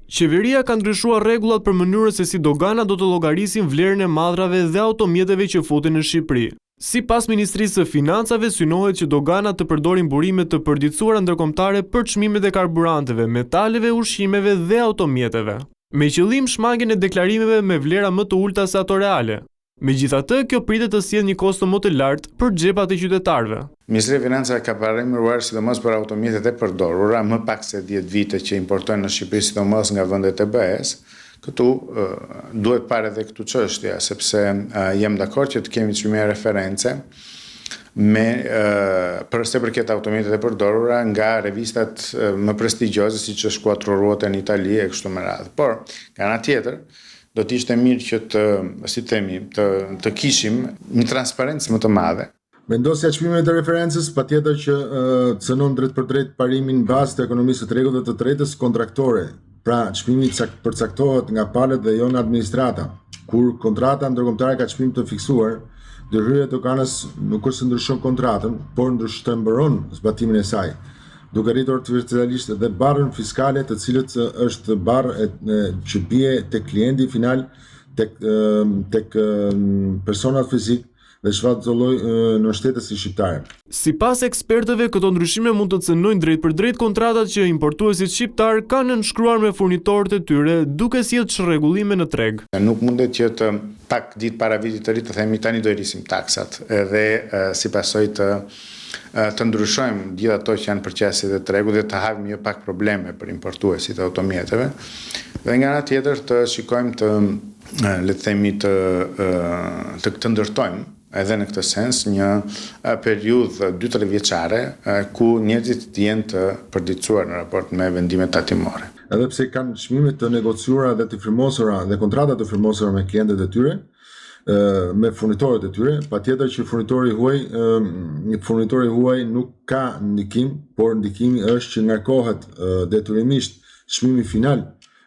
Qeveria ka ndryshuar rregullat për mënyrën se si dogana do të llogarisin vlerën e madrave dhe automjeteve që futen në Shqipëri. Sipas Ministrisë së Financave, synohet që doganat të përdorin burime të përditësuara ndërkombëtare për çmimet e karburanteve, metaleve, ushqimeve dhe automjeteve, me qëllim shmangjen e deklarimeve me vlera më të ulta se ato reale. Megjithatë, kjo pritet të sjellë një kosto më të lartë për xhepat e qytetarëve. Ministria e Financave ka paremëruar sidomos për automjetet e përdorura, më pak se 10 vite që importojnë në Shqipëri, sidomos nga vendet e BE-s. Këtu duhet parë edhe këtu çështja, sepse jam dakord që të kemi çmime reference për sa përket automjetet e përdorura nga revistat më prestigjioze siç është Quattro Ruote në Itali e kështu me radhë. Por, nga ana tjetër, do të ishte mirë që të kishim një transparencë më të madhe. Vendosja e çmimeve të referencës patjetër që cënon drejt për drejt parimin bazë të ekonomisë së tregut dhe të tretës kontraktore. Pra, çmimi përcaktohet nga palët dhe jo nga administrata. Kur kontrata ndërkombëtare ka çmim të fiksuar, ndërhyrja e doganës nuk është se ndryshon kontratën, por shtrembëron zbatimin e saj, duke rritur virtualisht edhe barrën fiskale, të cilët është barrë që bie tek klienti final, tek personat fizik dhe shfaqëlloj në shtetësi shqiptare. Sipas ekspertëve, këto ndryshime mund të cënojnë drejt për drejt kontratat që importuesit shqiptar kanë nënshkruar me furnitorët e tyre, duke sjellë çrregullime në treg. Nuk mundet që të pak ditë para vitit të ri të themi tani do i rrisim taksat dhe si pasojë të ndryshojmë gjithë ato që janë përqesit e tregut dhe të havim jo pak probleme për importuesit e automjeteve. Dhe nga ana tjetër të shikojmë le të themi të ndërtojmë edhe në këtë sens një periudhë 2-3 vjeçare ku njerëzit të jenë të përditësuar në raport me vendimet tatimore. Edhe pse kanë çmime të negociuara dhe të firmosura dhe kontrata të firmosura me klientët e tyre, me furnitorët e tyre, patjetër që furnitori huaj nuk ka ndikim, por ndikimi është që ngarkohet detyrimisht çmimi final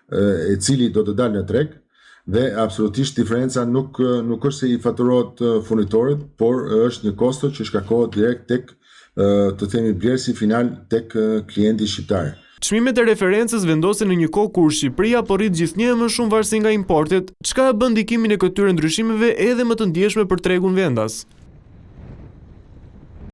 e cili do të dalë në treg, dhe absolutisht diferenca nuk është se i faturohet furnitorit, por është një kosto që shkakohet direkt tek të themi blerësi final tek klienti shqiptar. Çmimet e referencës vendosen në një kohë kur Shqipëria po rrit gjithnjë më shumë varësi nga importet, çka e bën ndikimin e këtyre ndryshimeve edhe më të ndjeshme për tregun vendas.